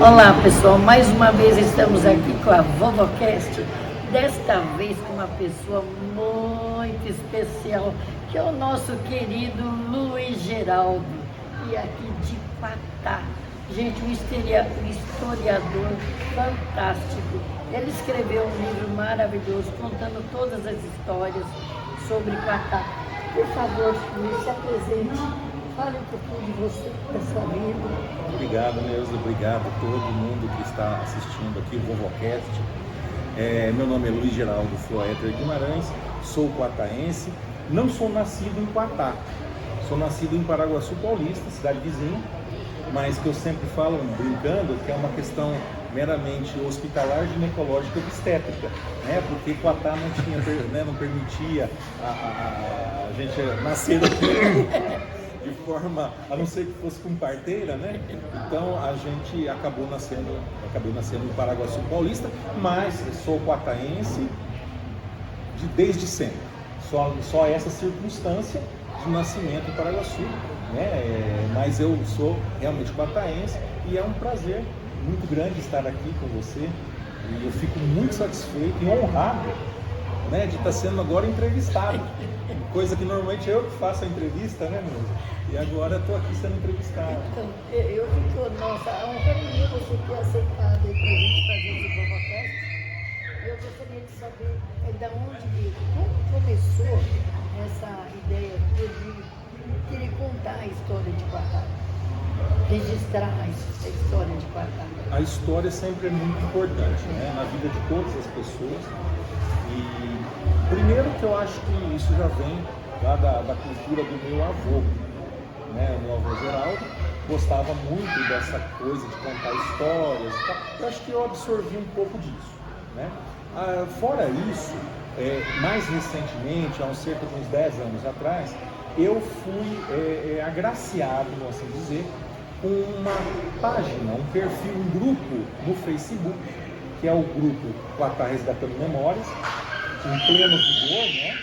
Olá pessoal, mais uma vez estamos aqui com a VovoCast, desta vez com uma pessoa muito especial, que é o nosso querido Luiz Geraldo, e aqui de Quatá. Gente, um historiador fantástico. Ele escreveu um livro maravilhoso, contando todas as histórias sobre Quatá. Por favor, Luiz, se apresente. Fale um pouquinho de você, da sua vida. Obrigado, Neuza. Obrigado a todo mundo que está assistindo aqui o VovoCast. Meu nome é Luiz Geraldo Floeter Guimarães, sou quataense. Não sou nascido em Quatá, sou nascido em Paraguaçu Paulista, cidade vizinha, mas que eu sempre falo, brincando, que é uma questão meramente hospitalar, ginecológica e obstétrica, né? Porque Quatá não tinha, né, não permitia a gente nascer aqui. De forma, a não ser que fosse com parteira, né? Então a gente acabei nascendo em Paraguaçu Paulista, mas sou quataense desde sempre. Só essa circunstância de nascimento em Paraguaçu, né? Mas eu sou realmente quataense e é um prazer muito grande estar aqui com você. E eu fico muito satisfeito e honrado, né, de estar sendo agora entrevistado, coisa que normalmente eu que faço a entrevista, né, meu? E agora estou aqui sendo entrevistado. Então, eu fico, nossa, a honra minha você ter aceitado aí pra gente fazer esse VovoCast. Eu gostaria de saber como começou essa ideia tua de querer contar a história de Quatá, registrar a história de Quatá. A história sempre é muito importante, né, na vida de todas as pessoas. E primeiro que eu acho que isso já vem lá da cultura do meu avô, né? O meu avô Geraldo gostava muito dessa coisa de contar histórias e tal. Eu acho que eu absorvi um pouco disso, né? Fora isso, mais recentemente, há cerca de uns 10 anos atrás, eu fui agraciado, vamos assim dizer, com uma página, um perfil, um grupo no Facebook, que é o grupo Quatá Resgatando Memórias, em pleno vigor, né?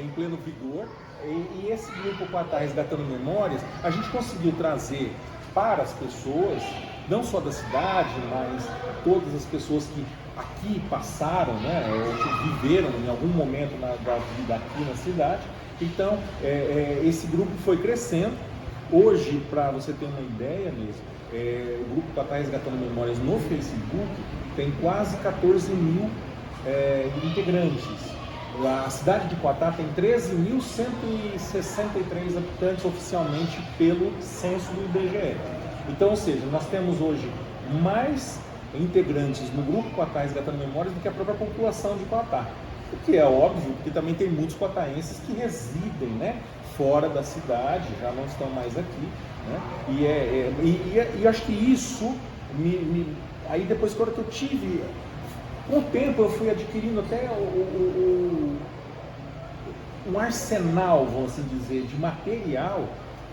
Em pleno vigor. E esse grupo Quatá Resgatando Memórias, a gente conseguiu trazer para as pessoas, não só da cidade, mas todas as pessoas que aqui passaram, né? Ou que viveram em algum momento da vida aqui na cidade. Então, esse grupo foi crescendo. Hoje, para você ter uma ideia mesmo, o grupo Quatá Resgatando Memórias no Facebook tem quase 14 mil integrantes. A cidade de Quatá tem 13.163 habitantes oficialmente pelo censo do IBGE. Então, ou seja, nós temos hoje mais integrantes no grupo Quatá Resgatando Memórias do que a própria população de Quatá. O que é óbvio, porque também tem muitos quataenses que residem, né, fora da cidade, já não estão mais aqui, né? E eu acho que isso aí depois, quando eu tive, com o tempo eu fui adquirindo até um arsenal, vamos assim dizer, de material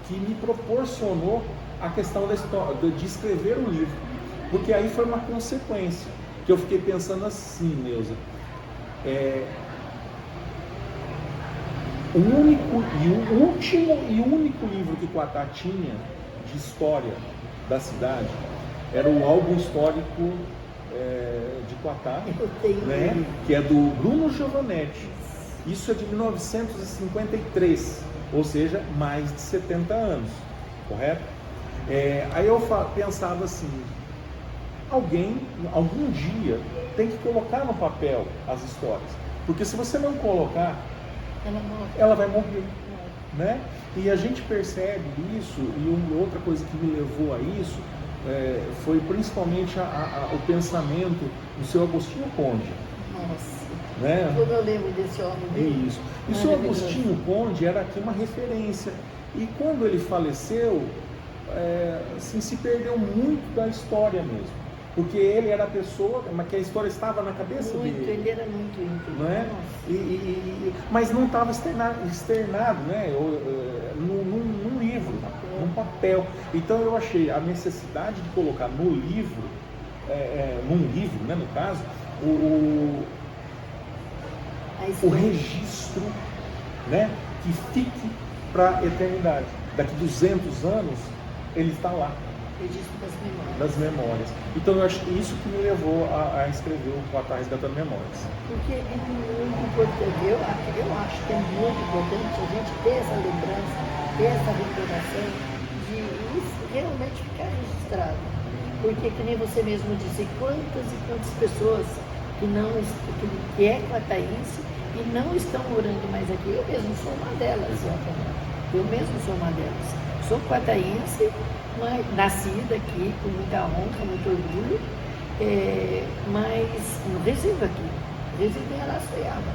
que me proporcionou a questão da história, de escrever um livro, porque aí foi uma consequência que eu fiquei pensando assim, Neuza. O único livro que Quatá tinha de história da cidade era o álbum histórico de Quatá, né, que é do Bruno Giovanetti. Isso é de 1953, ou seja, mais de 70 anos, correto? Aí eu pensava assim, alguém, algum dia, tem que colocar no papel as histórias, porque se você não colocar, ela vai morrer, né? E a gente percebe isso, e outra coisa que me levou a isso foi principalmente o pensamento do seu Agostinho Conde. Nossa, né? Como eu lembro desse homem. Isso. E o seu Agostinho Conde era aqui uma referência. E quando ele faleceu, assim, se perdeu muito da história mesmo. Porque ele era a pessoa, mas que a história estava na cabeça dele. Ele era muito íntimo. Não é? Mas não estava externado, né? Num livro, num papel. Então eu achei a necessidade de colocar no livro, num livro, né, no caso, o registro, né, que fique para a eternidade. Daqui 200 anos, ele está lá. Registro das memórias. Então eu acho que isso que me levou a escrever o Quatá Resgatando Memórias. Porque é muito importante, eu acho que é muito importante a gente ter essa lembrança, ter essa recordação de isso realmente ficar registrado. Porque, que nem você mesmo disse, quantas e quantas pessoas que é quataense e não estão morando mais aqui. Eu mesmo sou uma delas. Exatamente. Eu mesmo sou uma delas. Sou quataense, nascida aqui, com muita honra, muito orgulho, mas não resido aqui, resido em Araçoiaba,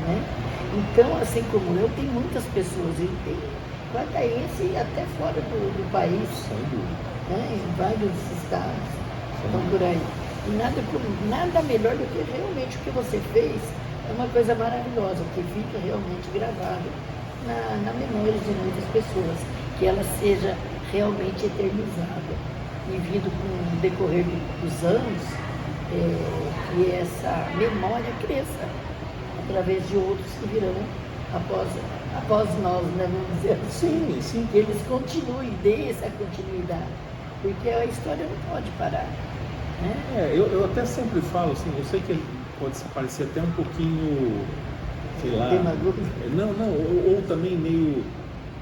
né? Então, assim como eu, tem muitas pessoas, e tem quataense até fora do país, né? Em vários estados, estão por aí. E nada melhor do que realmente o que você fez, é uma coisa maravilhosa, que fica realmente gravado na memória de muitas pessoas, que ela seja realmente eternizada e vindo com o decorrer dos anos, que essa memória cresça através de outros que virão após nós, né, vamos dizer assim. Sim. Que eles continuem, dê essa continuidade, porque a história não pode parar, né? Eu até sempre falo assim, eu sei que pode parecer até um pouquinho, sei lá, ou também meio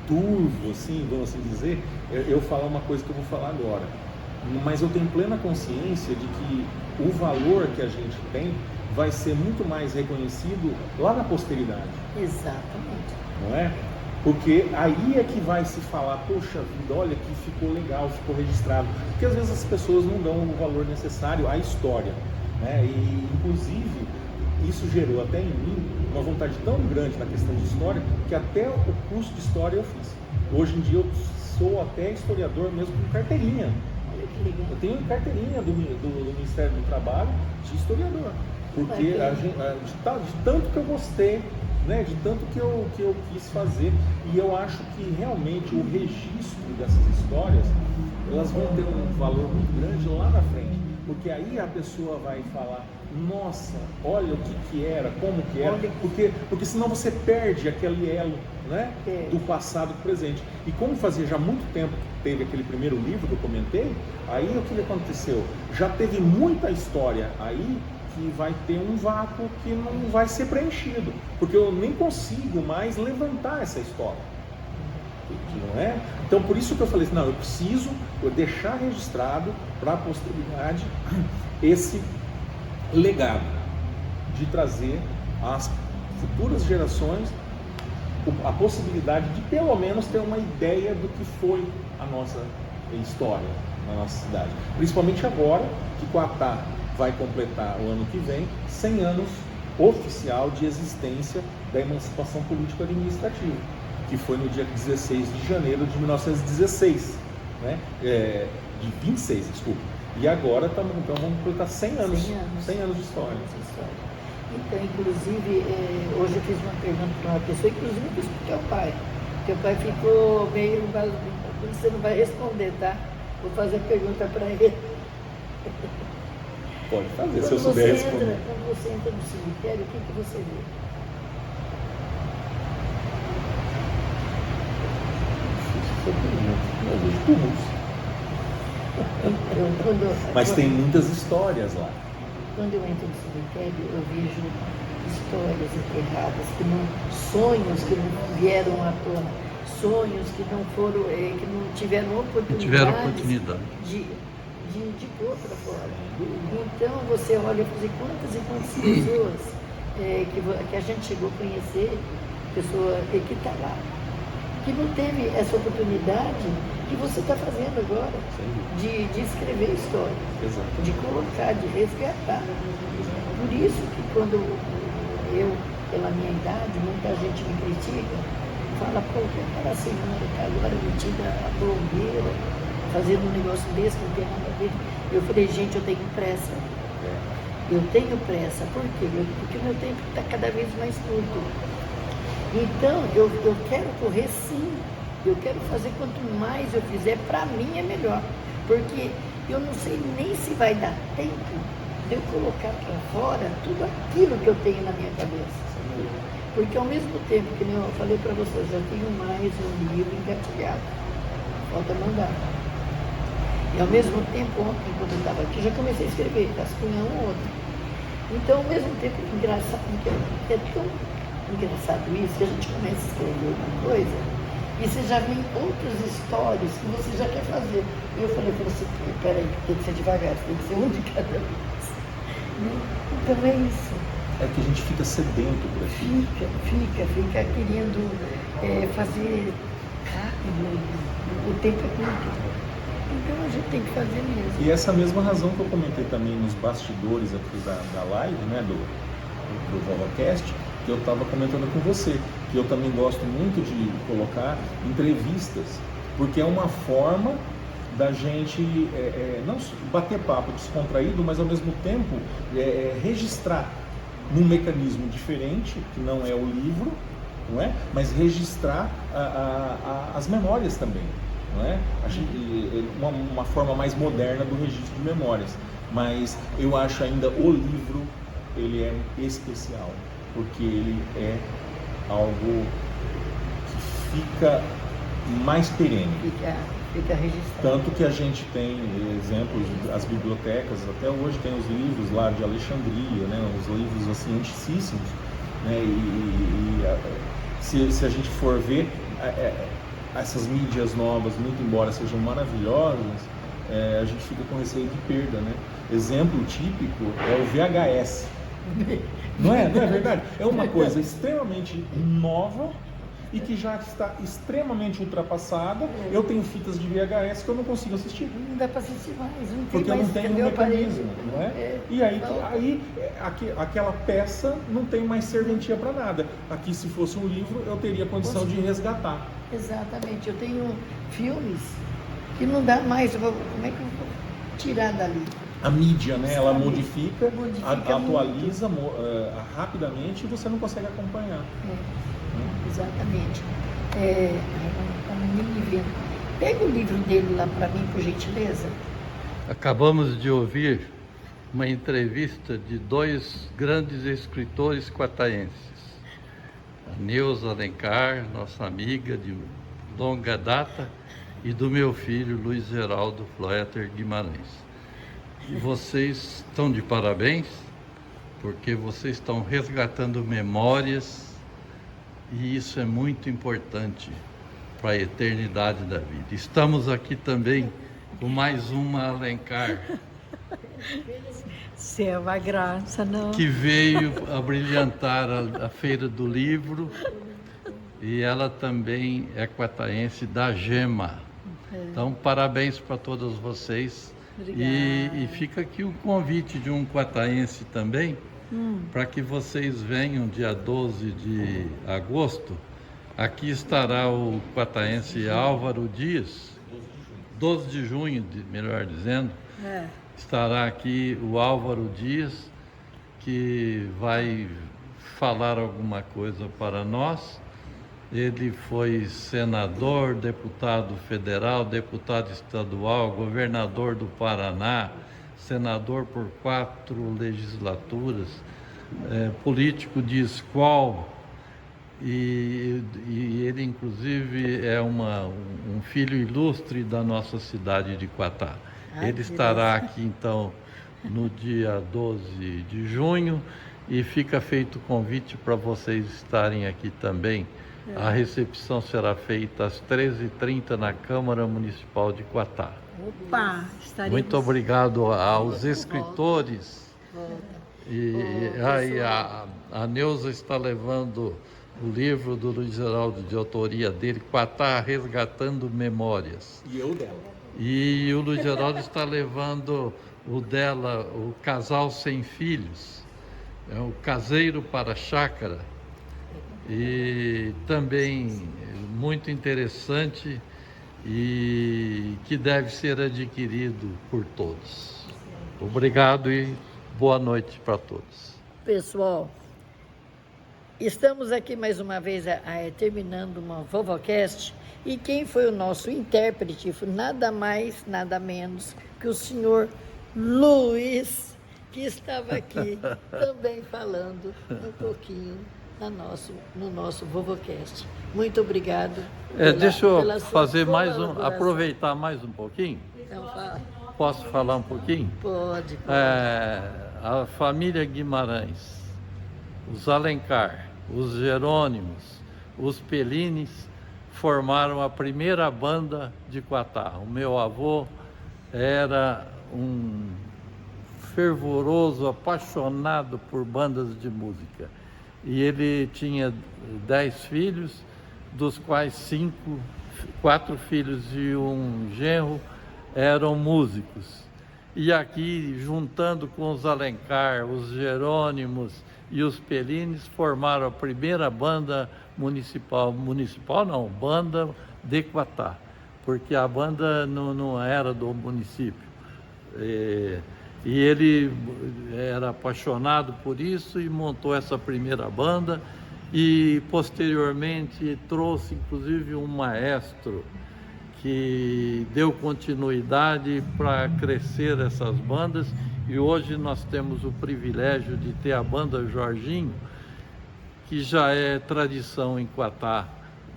turvo, assim, vamos assim dizer, eu falar uma coisa que eu vou falar agora. Mas eu tenho plena consciência de que o valor que a gente tem vai ser muito mais reconhecido lá na posteridade. Exatamente. Não é? Porque aí é que vai se falar, poxa vida, olha que ficou legal, ficou registrado. Porque às vezes as pessoas não dão o valor necessário à história, né? E inclusive isso gerou até em mim uma vontade tão grande na questão de história que até o curso de história eu fiz. Hoje em dia eu sou até historiador mesmo com carteirinha. Olha que legal. Eu tenho carteirinha do Ministério do Trabalho de historiador. Porque de tanto que eu gostei, né, de tanto que eu quis fazer. E eu acho que realmente o registro dessas histórias, elas vão ter um valor muito grande lá na frente. Porque aí a pessoa vai falar, nossa, olha o que era, como que era, porque senão você perde aquele elo, né, do passado para o presente. E como fazia já muito tempo que teve aquele primeiro livro que eu comentei, aí o que aconteceu? Já teve muita história aí que vai ter um vácuo que não vai ser preenchido, porque eu nem consigo mais levantar essa história. Não é? Então por isso que eu falei assim, não, eu preciso deixar registrado para a posteridade esse legado de trazer às futuras gerações a possibilidade de pelo menos ter uma ideia do que foi a nossa história na nossa cidade, principalmente agora que Quatá vai completar o ano que vem 100 anos oficial de existência da emancipação político-administrativa, que foi no dia 16 de janeiro de 1916, né? De 26, desculpa. E agora então vamos completar 100 anos de história. Então, inclusive, hoje eu fiz uma pergunta para uma pessoa, inclusive para o teu pai. Teu pai ficou meio, você não vai responder, tá? Vou fazer a pergunta para ele. Pode fazer, se eu souber responder. Quando você entra no cemitério, o que você vê? Eu vejo túmulos. Mas tem muitas histórias lá. Quando eu entro no cemitério, eu vejo histórias enterradas, sonhos que não vieram à tona, sonhos que não foram, que não tiveram oportunidade de pôr para fora. Então você olha e diz, quantas e quantas pessoas que a gente chegou a conhecer, pessoa que está lá, que não teve essa oportunidade que você está fazendo agora, de escrever história, de colocar, de resgatar. Por isso que quando eu, pela minha idade, muita gente me critica, fala, pô, aquela senhora está agora metida a blogueira, fazendo um negócio desse, não tem nada a ver. Eu falei, gente, eu tenho pressa. Eu tenho pressa. Por quê? Porque o meu tempo está cada vez mais curto. Então, eu quero correr sim. Eu quero fazer quanto mais eu fizer, para mim é melhor. Porque eu não sei nem se vai dar tempo de eu colocar para fora tudo aquilo que eu tenho na minha cabeça. Porque ao mesmo tempo que eu falei para vocês, eu tenho mais um livro engatilhado. Falta mandar. E ao mesmo tempo, ontem, quando eu estava aqui, já comecei a escrever, rascunhar um ou outro. Então, ao mesmo tempo, engraçado, é tão engraçado isso, que a gente começa a escrever uma coisa, e você já vem outras histórias que você já quer fazer. E eu falei para você, peraí, tem que ser devagar, tem que ser um de cada vez. Então é isso. É que a gente fica sedento por aqui. Fica querendo fazer rápido, o tempo é curto. Então a gente tem que fazer mesmo. E essa mesma razão que eu comentei também nos bastidores aqui da live, né, do VovoCast, que eu estava comentando com você, que eu também gosto muito de colocar entrevistas, porque é uma forma da gente não bater papo descontraído, mas ao mesmo tempo registrar num mecanismo diferente, que não é o livro, não é? Mas registrar as memórias também. Não é? Uma forma mais moderna do registro de memórias, mas eu acho ainda o livro ele é especial, porque ele é algo que fica mais perene. Fica registrado. Tanto que a gente tem exemplos, as bibliotecas até hoje tem os livros lá de Alexandria, né? Os livros assim anticíssimos, né? Se a gente for ver essas mídias novas, muito embora sejam maravilhosas, a gente fica com receio de perda, né? Exemplo típico é o VHS. Não é verdade? É uma coisa extremamente nova e que já está extremamente ultrapassada. Eu tenho fitas de VHS que eu não consigo assistir. Não dá para assistir mais, não tem porque mais. Não tem um mecanismo, não é? E aí aquela peça não tem mais serventia para nada. Aqui, se fosse um livro, eu teria condição de resgatar. Exatamente. Eu tenho filmes que não dá mais. Como é que eu vou tirar dali? A mídia, né? Ela modifica atualiza rapidamente e você não consegue acompanhar. Exatamente. Nem me vendo. Pega o livro dele lá para mim, por gentileza. Acabamos de ouvir uma entrevista de dois grandes escritores quataenses. A Neuza Alencar, nossa amiga de longa data, e do meu filho Luiz Geraldo Floeter Guimarães. E vocês estão de parabéns, porque vocês estão resgatando memórias, e isso é muito importante para a eternidade da vida. Estamos aqui também com mais uma Alencar. Se é uma graça, não? Que veio a brilhantar a Feira do Livro, e ela também é quataense da Gema. Então, parabéns para todos vocês. E fica aqui o convite de um quataense também, para que vocês venham dia 12 de agosto. Aqui estará o quataense Álvaro Dias, 12 de junho, melhor dizendo, estará aqui o Álvaro Dias, que vai falar alguma coisa para nós. Ele foi senador, deputado federal, deputado estadual, governador do Paraná, senador por 4 legislaturas, político de escola, e ele inclusive é um filho ilustre da nossa cidade de Quatá. Ele estará aqui então no dia 12 de junho e fica feito o convite para vocês estarem aqui também. A recepção será feita às 13h30 na Câmara Municipal de Quatá. Opa, estaremos... Muito obrigado aos escritores. A Neuza está levando o livro do Luiz Geraldo, de autoria dele, Quatá Resgatando Memórias. E eu dela. E o Luiz Geraldo está levando o dela, o Casal Sem Filhos, é o Caseiro para a Chácara, e também muito interessante e que deve ser adquirido por todos. Obrigado e boa noite para todos. Pessoal, estamos aqui mais uma vez terminando uma VovoCast, e quem foi o nosso intérprete foi nada mais, nada menos que o senhor Luiz, que estava aqui também falando um pouquinho no nosso Vovocast. Muito obrigado. Deixa eu pela sua fazer colaboração. aproveitar mais um pouquinho. Então, fala. Posso falar um pouquinho? Pode. A família Guimarães, os Alencar, os Jerônimos, os Pellines formaram a primeira banda de Quatá. O meu avô era um fervoroso, apaixonado por bandas de música. E ele tinha 10 filhos, dos quais 4 filhos e um genro eram músicos. E aqui, juntando com os Alencar, os Jerônimos e os Pellines, formaram a primeira banda municipal não, banda de Quatá, porque a banda não era do município. E ele era apaixonado por isso e montou essa primeira banda e posteriormente trouxe inclusive um maestro que deu continuidade para crescer essas bandas, e hoje nós temos o privilégio de ter a banda Jorginho, que já é tradição em Quatá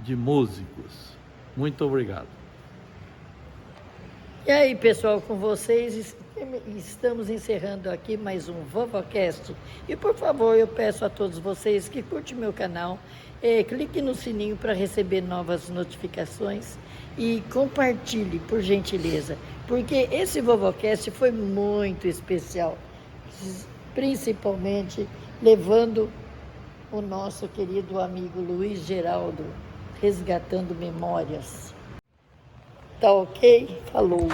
de músicos. Muito obrigado. E aí, pessoal, com vocês, estamos encerrando aqui mais um Vovocast. E, por favor, eu peço a todos vocês que curtem meu canal, clique no sininho para receber novas notificações e compartilhe, por gentileza, porque esse Vovocast foi muito especial, principalmente levando o nosso querido amigo Luiz Geraldo, resgatando memórias. Tá ok? Falou!